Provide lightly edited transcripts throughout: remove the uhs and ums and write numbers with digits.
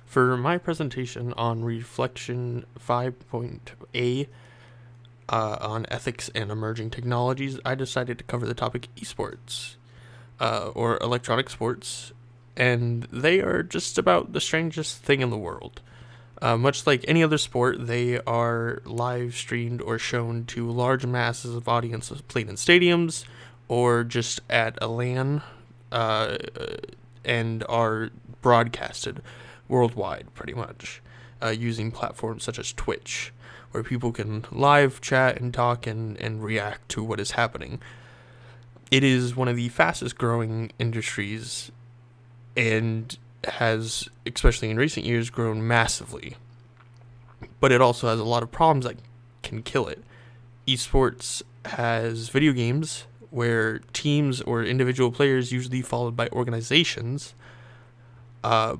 For my presentation on Reflection 5.A on ethics and emerging technologies, I decided to cover the topic esports, or electronic sports, and they are just about the strangest thing in the world. Much like any other sport, they are live streamed or shown to large masses of audiences played in stadiums or just at a LAN, uh, and are broadcasted worldwide pretty much, using platforms such as Twitch, where people can live chat and talk and react to what is happening. It is one of the fastest growing industries and has, especially in recent years, grown massively. But it also has a lot of problems that can kill it. Esports has video games where teams or individual players, usually followed by organizations,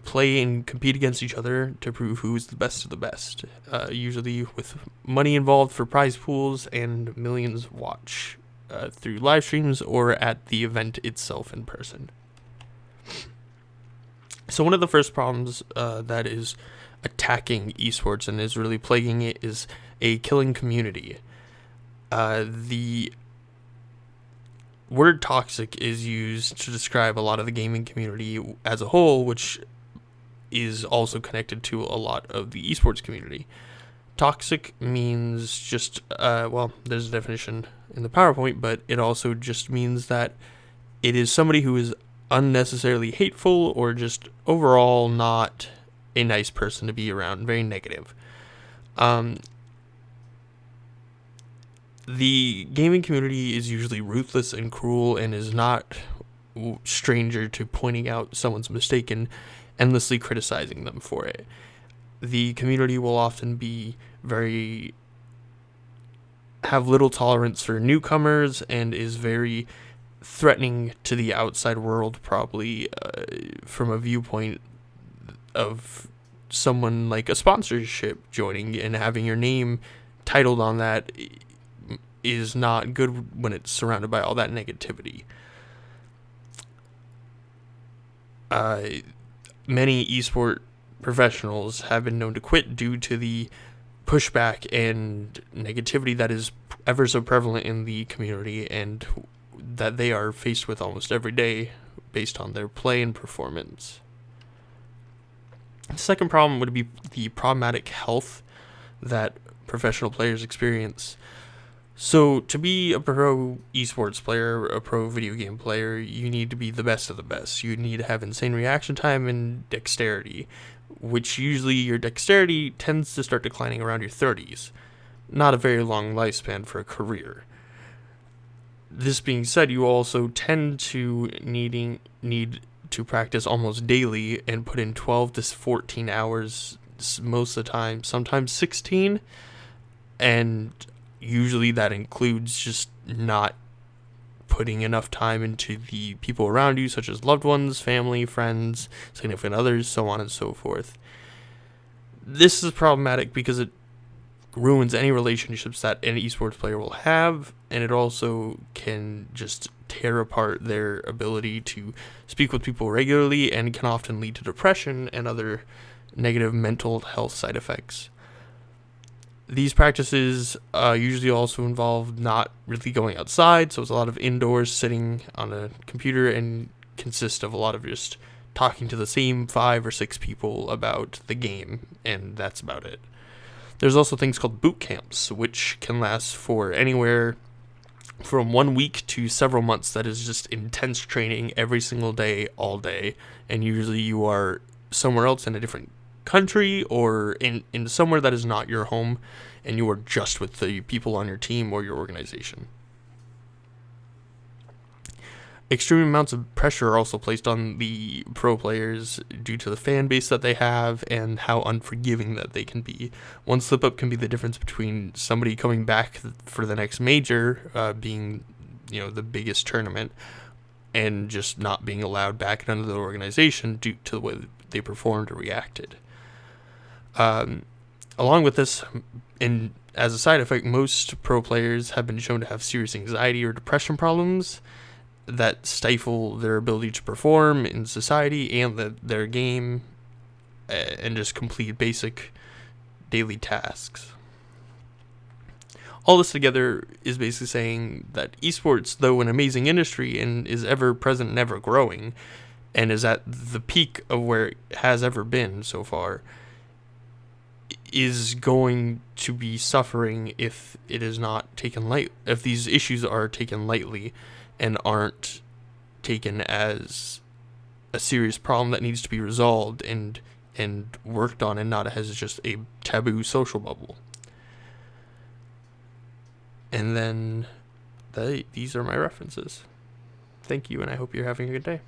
play and compete against each other to prove who is the best of the best, usually with money involved for prize pools and millions watch through live streams or at the event itself in person. So one of the first problems that is attacking esports and is really plaguing it is a killing community. The word toxic is used to describe a lot of the gaming community as a whole, which is also connected to a lot of the esports community. Toxic means just, there's a definition in the PowerPoint, but it also just means that it is somebody who is unnecessarily hateful or just overall not a nice person to be around, very negative. The gaming community is usually ruthless and cruel and is not stranger to pointing out someone's mistake and endlessly criticizing them for it. The community will often be have little tolerance for newcomers and is very threatening to the outside world, probably from a viewpoint of someone like a sponsorship joining and having your name titled on that is not good when it's surrounded by all that negativity. Many esport professionals have been known to quit due to the pushback and negativity that is ever so prevalent in the community and that they are faced with almost every day based on their play and performance. The second problem would be the problematic health that professional players experience. So to be a pro esports player, a pro video game player, you need to be the best of the best. You need to have insane reaction time and dexterity, which usually your dexterity tends to start declining around your 30s. Not a very long lifespan for a career. This being said, you also tend to need to practice almost daily and put in 12 to 14 hours most of the time, sometimes 16, and usually that includes just not putting enough time into the people around you, such as loved ones, family, friends, significant others, so on and so forth. This is problematic because it ruins any relationships that an esports player will have, and it also can just tear apart their ability to speak with people regularly and can often lead to depression and other negative mental health side effects. These practices usually also involve not really going outside, so it's a lot of indoors sitting on a computer and consist of a lot of just talking to the same 5 or 6 people about the game, and that's about it. There's also things called boot camps, which can last for anywhere from 1 week to several months. That is just intense training every single day, all day, and usually you are somewhere else in a different country or in somewhere that is not your home, and you are just with the people on your team or your organization. Extreme amounts of pressure are also placed on the pro players due to the fan base that they have and how unforgiving that they can be. One slip up can be the difference between somebody coming back for the next major, being the biggest tournament, and just not being allowed back into the organization due to the way they performed or reacted. Along with this, and as a side effect, most pro players have been shown to have serious anxiety or depression problems that stifle their ability to perform in society and their game and just complete basic daily tasks. All this together is basically saying that esports, though an amazing industry and is ever present and ever growing, and is at the peak of where it has ever been so far, is going to be suffering if it is not taken light. If these issues are taken lightly and aren't taken as a serious problem that needs to be resolved and worked on, and not as just a taboo social bubble. And then these are my references. Thank you, and I hope you're having a good day.